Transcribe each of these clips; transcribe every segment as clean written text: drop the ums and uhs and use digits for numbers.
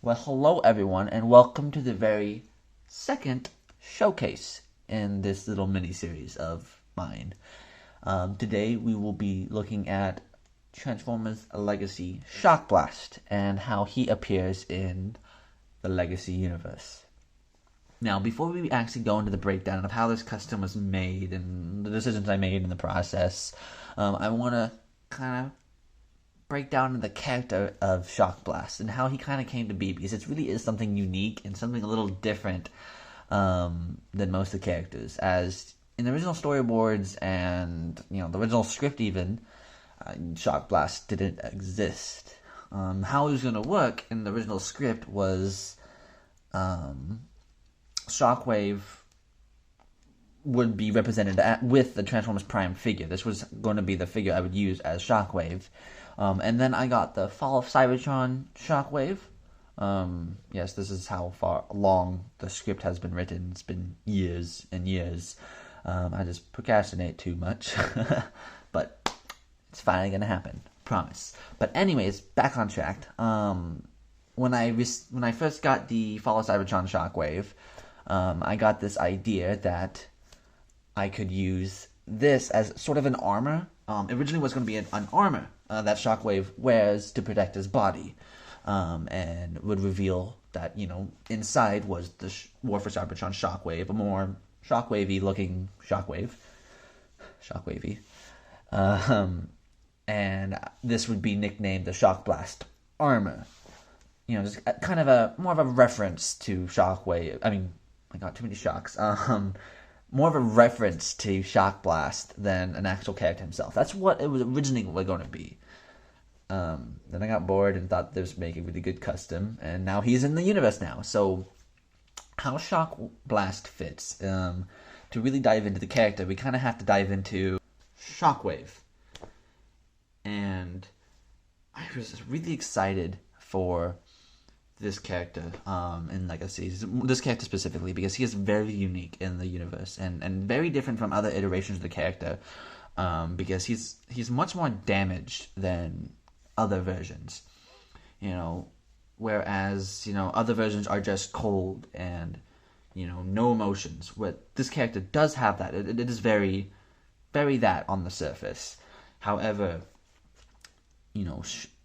Well, hello everyone, and welcome to the very second showcase in this little mini-series of mine. Today we will be looking at Transformers Legacy Shockblast and how he appears in the Legacy universe. Now, before we actually go into the breakdown of how this custom was made and the decisions I made in the process, I want to kind of break down the character of Shockblast and how he kind of came to be, because it really is something unique and something a little different than most of the characters. As in the original storyboards and the original script, even Shockblast didn't exist. How it was going to work in the original script was Shockwave would be represented with the Transformers Prime figure. This was going to be the figure I would use as Shockwave. And then I got the Fall of Cybertron Shockwave. Yes, this is how far along the script has been written. It's been years and years. I just procrastinate too much. But it's finally going to happen. Promise. But anyways, back on track. When I first got the Fall of Cybertron Shockwave, I got this idea that I could use this as sort of an armor. Originally was going to be an armor that Shockwave wears to protect his body, and would reveal that, inside was the War for Cybertron Shockwave, a more Shockwavy looking Shockwave. Shockwavy. And this would be nicknamed the Shockblast armor. Just kind of more of a reference to Shockwave. I mean, I got too many shocks. More of a reference to Shockblast than an actual character himself. That's what it was originally going to be. Then I got bored and thought this would make a really good custom, and now he's in the universe now. So, how Shockblast fits? To really dive into the character, we kind of have to dive into Shockwave. And I was really excited for this character in Legacy. This character specifically, because he is very unique in the universe and very different from other iterations of the character, because he's much more damaged than other versions. Whereas other versions are just cold and no emotions. What this character does have, that it is very, very that on the surface. However,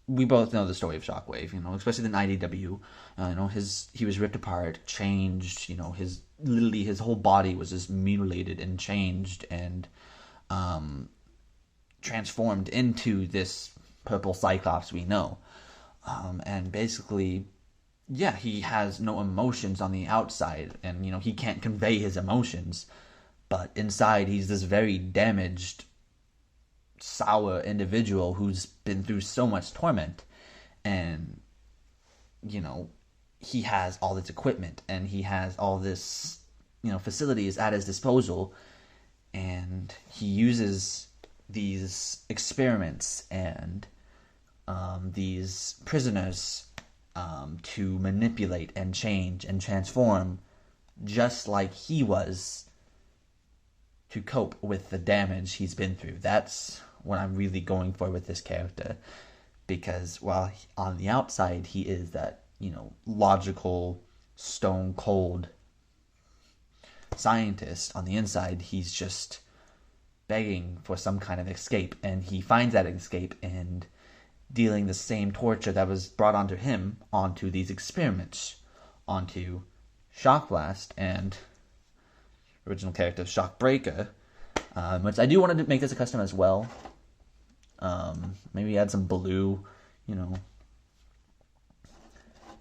we both know the story of Shockwave, especially in IDW. He was ripped apart, changed. His whole body was just mutilated and changed and transformed into this purple Cyclops we know. And basically, he has no emotions on the outside, and he can't convey his emotions, but inside he's this very damaged, sour individual who's been through so much torment. And he has all this equipment and he has all this facilities at his disposal, and he uses these experiments and these prisoners to manipulate and change and transform, just like he was, to cope with the damage he's been through. That's what I'm really going for with this character, because while on the outside he is that logical, stone cold scientist, on the inside he's just begging for some kind of escape, and he finds that escape in dealing the same torture that was brought onto him onto these experiments, onto Shockblast and original character Shockbreaker, which I do want to make this a custom as well. Maybe add some blue,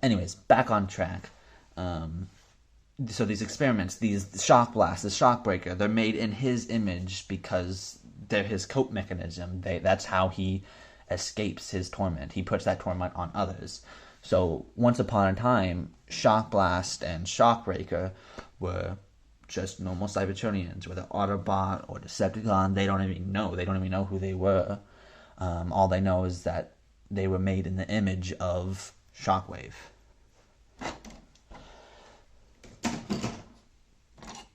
Anyways, back on track. So these experiments, these Shockblast, this Shockbreaker, they're made in his image because they're his cope mechanism. That's how he escapes his torment. He puts that torment on others. So once upon a time, Shockblast and Shockbreaker were just normal Cybertronians, whether Autobot or Decepticon. They don't even know. They don't even know who they were. All they know is that they were made in the image of Shockwave.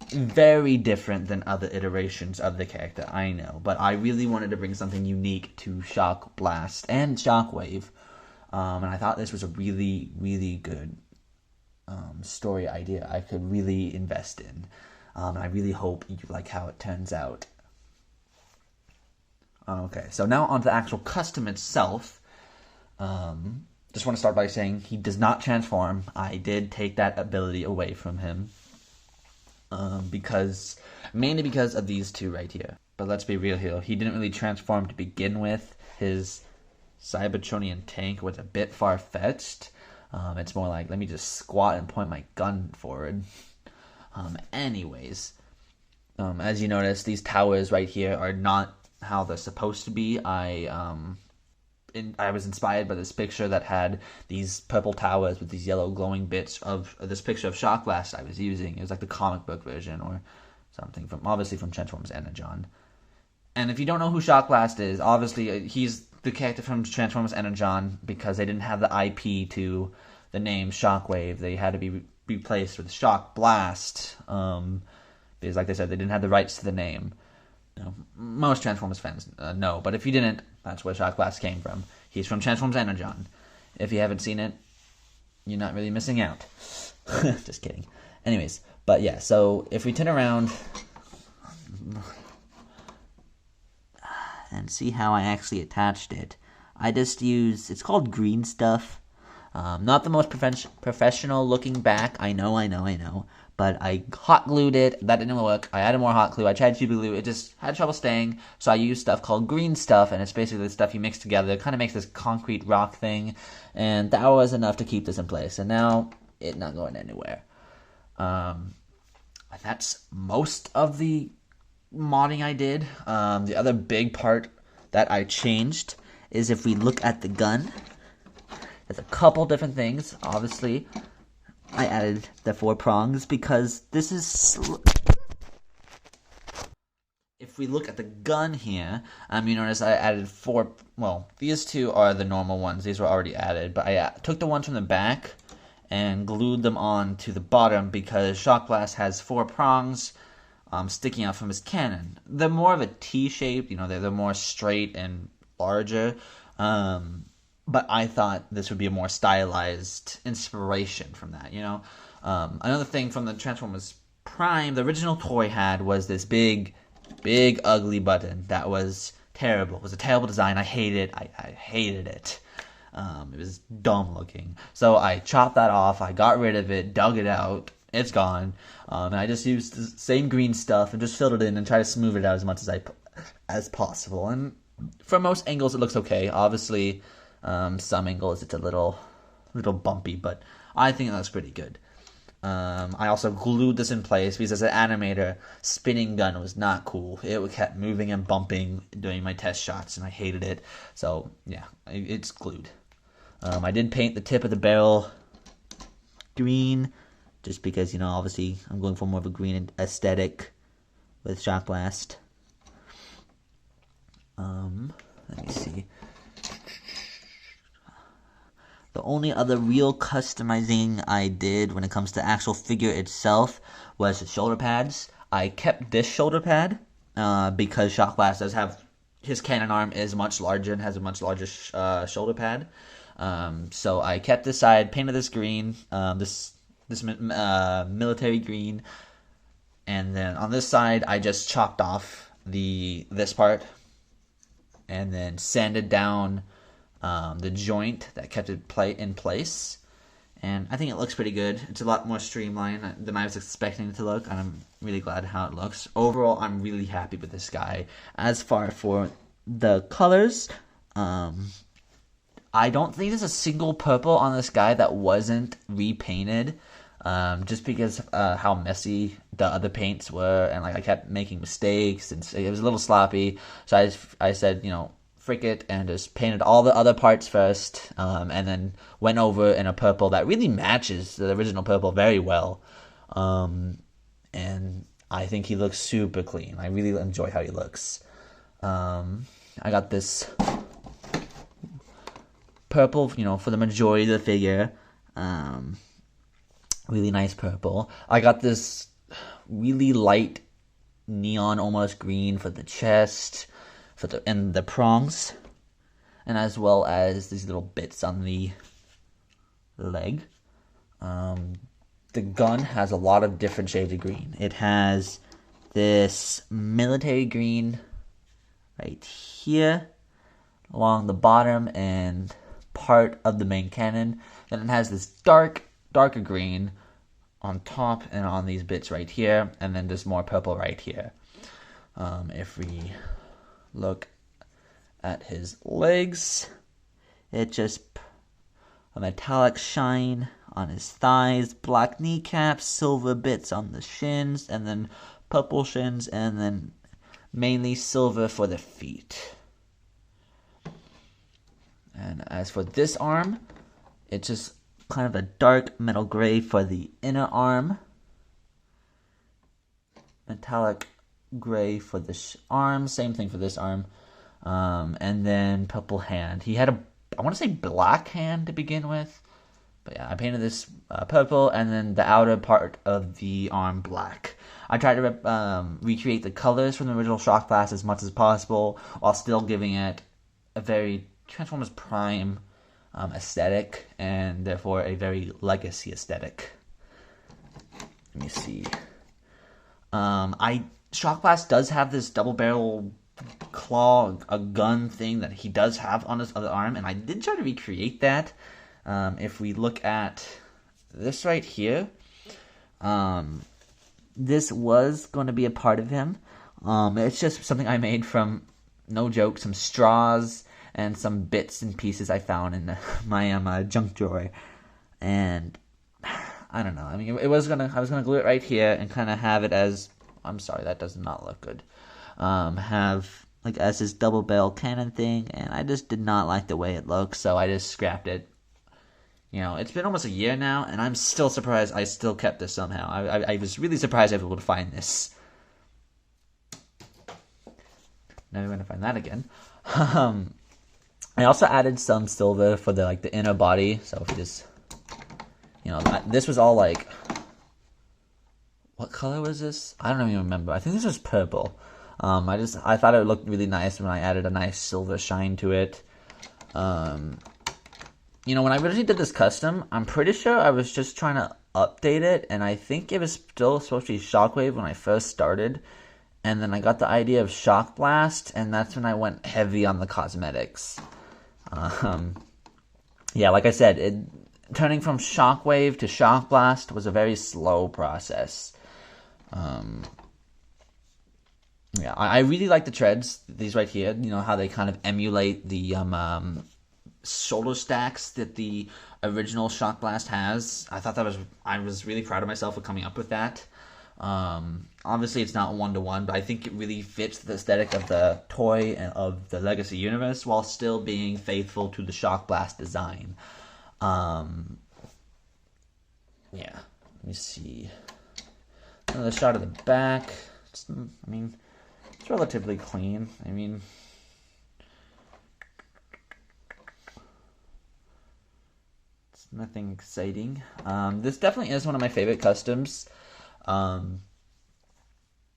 Very different than other iterations of the character, I know, but I really wanted to bring something unique to Shockblast and Shockwave, And I thought this was a really, really good story idea I could really invest in. And I really hope you like how it turns out. Okay, so now on to the actual custom itself. Just want to start by saying he does not transform. I did take that ability away from him. Mainly because of these two right here. But let's be real here. He didn't really transform to begin with. His Cybertronian tank was a bit far-fetched. It's more like, let me just squat and point my gun forward. Anyways, as you notice, these towers right here are not how they're supposed to be. I was inspired by this picture that had these purple towers with these yellow glowing bits of this picture of Shockblast I was using. It was like the comic book version or something, obviously from Transformers Energon. And if you don't know who Shockblast is, obviously he's the character from Transformers Energon because they didn't have the IP to the name Shockwave. They had to be replaced with Shockblast because, like they said, they didn't have the rights to the name. You know, most Transformers fans know, but if you didn't, that's where Shockblast came from. He's from Transformers Energon. If you haven't seen it, you're not really missing out. Just kidding. Anyways, but yeah, so if we turn around and see how I actually attached it, I just use, it's called green stuff. Not the most professional looking back, I know, but I hot glued it. That didn't work. I added more hot glue. I tried super glue. It just had trouble staying. So I used stuff called green stuff, and it's basically the stuff you mix together. It kind of makes this concrete rock thing, and that was enough to keep this in place. And now it's not going anywhere. That's most of the modding I did. The other big part that I changed is if we look at the gun, there's a couple different things. Obviously, I added the 4 prongs because this is... If we look at the gun here, you notice I added 4... Well, these 2 are the normal ones. These were already added. But I took the ones from the back and glued them on to the bottom because Shockblast has 4 prongs sticking out from his cannon. They're more of a T-shape. They're more straight and larger. But I thought this would be a more stylized inspiration from that, Another thing from the Transformers Prime, the original toy had was this big, ugly button that was terrible. It was a terrible design. I hated it. I hated it. It was dumb looking. So I chopped that off. I got rid of it, dug it out. It's gone. And I just used the same green stuff and just filled it in and tried to smooth it out as much as possible. And from most angles, it looks okay. Obviously, some angles it's a little bumpy, but I think it looks pretty good. I also glued this in place because as an animator, spinning gun was not cool. It kept moving and bumping during my test shots, and I hated it. So yeah, it's glued. I did paint the tip of the barrel green, just because obviously I'm going for more of a green aesthetic with Shockblast. Let me see. The only other real customizing I did when it comes to actual figure itself was the shoulder pads. I kept this shoulder pad because Shockblast does have, his cannon arm is much larger and has a much larger shoulder pad. So I kept this side, painted this green, this military green, and then on this side I just chopped off this part and then sanded down the joint that kept it in place, and I think it looks pretty good. It's a lot more streamlined than I was expecting it to look, and I'm really glad how it looks. Overall, I'm really happy with this guy. As far for the colors, I don't think there's a single purple on this guy that wasn't repainted, just because how messy the other paints were, and I kept making mistakes, and it was a little sloppy. So I said, frick it, and just painted all the other parts first, and then went over in a purple that really matches the original purple very well. And I think he looks super clean. I really enjoy how he looks. I got this purple, for the majority of the figure. Really nice purple. I got this really light neon, almost green for the chest, and the prongs. and as well as these little bits on the leg. The gun has a lot of different shades of green. It has this military green right here along the bottom and part of the main cannon. Then it has this darker green on top and on these bits right here, and then there's more purple right here. If we look at his legs, it just a metallic shine on his thighs, black kneecaps, silver bits on the shins, and then purple shins, and then mainly silver for the feet. And as for this arm, it's just kind of a dark metal gray for the inner arm, metallic gray for the arm, same thing for this arm, and then purple hand. He had I want to say black hand to begin with, but yeah, I painted this purple, and then the outer part of the arm black. I tried to recreate the colors from the original Shockblast as much as possible, while still giving it a very Transformers Prime aesthetic, and therefore a very legacy aesthetic. Let me see. Shockblast does have this double barrel claw, a gun thing that he does have on his other arm, and I did try to recreate that. If we look at this right here, this was going to be a part of him. It's just something I made from, no joke, some straws and some bits and pieces I found in my junk drawer, and I don't know. I mean, I was gonna glue it right here and kind of have it as. I'm sorry, that does not look good. Have like as this double barrel cannon thing, and I just did not like the way it looks, so I just scrapped it. You know, it's been almost a year now, and I'm still surprised I still kept this somehow. I was really surprised I was able to find this. Never going to find that again. I also added some silver for the inner body, so if you just, this was all like, what color was this? I don't even remember. I think this was purple. I thought it looked really nice when I added a nice silver shine to it. When I originally did this custom, I'm pretty sure I was just trying to update it, and I think it was still supposed to be Shockwave when I first started, and then I got the idea of Shockblast, and that's when I went heavy on the cosmetics. Yeah, like I said, turning from Shockwave to Shockblast was a very slow process. Yeah, I really like the treads, these right here, how they kind of emulate the shoulder stacks that the original Shockblast has. I was really proud of myself for coming up with that. Obviously it's not one-to-one, but I think it really fits the aesthetic of the toy and of the Legacy universe while still being faithful to the Shockblast design. Yeah, let me see. Another shot of the back. It's relatively clean. It's nothing exciting. This definitely is one of my favorite customs. It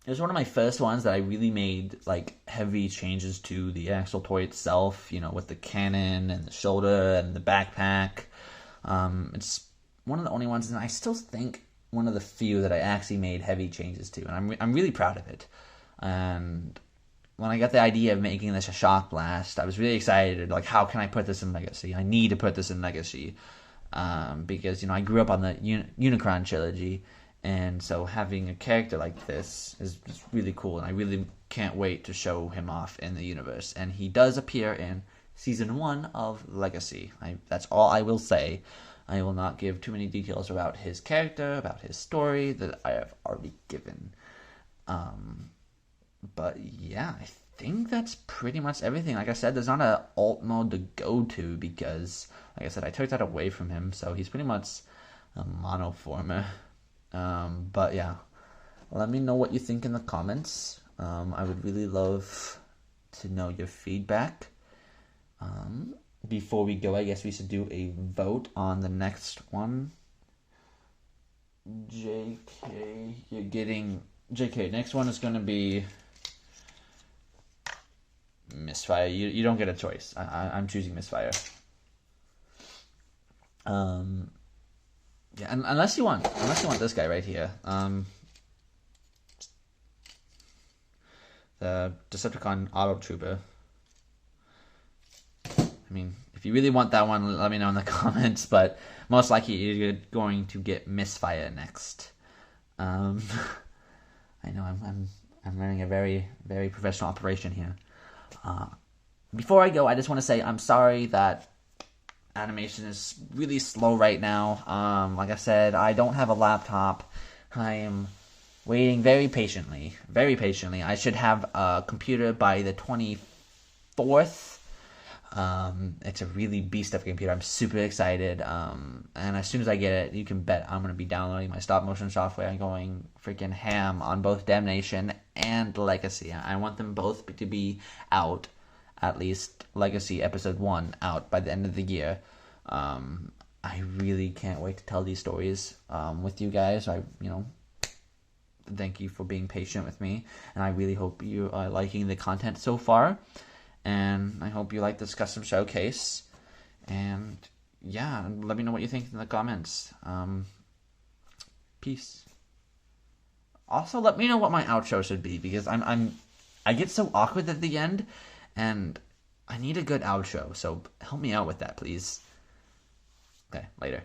was one of my first ones that I really made heavy changes to the actual toy itself, with the cannon and the shoulder and the backpack. It's one of the only ones, and I still think one of the few that I actually made heavy changes to, and I'm really proud of it. And when I got the idea of making this a Shockblast, I was really excited. How can I put this in Legacy? I need to put this in Legacy. Because, I grew up on the Unicron trilogy, and so having a character like this is just really cool, and I really can't wait to show him off in the universe. And he does appear in Season 1 of Legacy. That's all I will say. I will not give too many details about his character, about his story that I have already given. But yeah, I think that's pretty much everything. Like I said, there's not an alt mode to go to because, like I said, I took that away from him, so he's pretty much a monoformer. But yeah, let me know what you think in the comments. I would really love to know your feedback. Before we go, I guess we should do a vote on the next one. JK, you're getting... JK, next one is going to be Misfire. You don't get a choice. I'm choosing Misfire. Yeah, unless you want this guy right here. The Decepticon Auto Trooper. I mean, if you really want that one, let me know in the comments. But most likely you're going to get Misfire next. I know I'm running a very, very professional operation here. Before I go, I just want to say I'm sorry that animation is really slow right now. Like I said, I don't have a laptop. I am waiting very patiently. Very patiently. I should have a computer by the 24th. It's a really beast of a computer. I'm super excited. And as soon as I get it, you can bet I'm going to be downloading my stop motion software and going freaking ham on both Damnation and Legacy. I want them both to be out, at least Legacy Episode 1 out by the end of the year. I really can't wait to tell these stories with you guys. Thank you for being patient with me, and I really hope you are liking the content so far. And I hope you like this custom showcase. And yeah, let me know what you think in the comments. Peace. Also, let me know what my outro should be, because I get so awkward at the end, and I need a good outro. So help me out with that, please. Okay, later.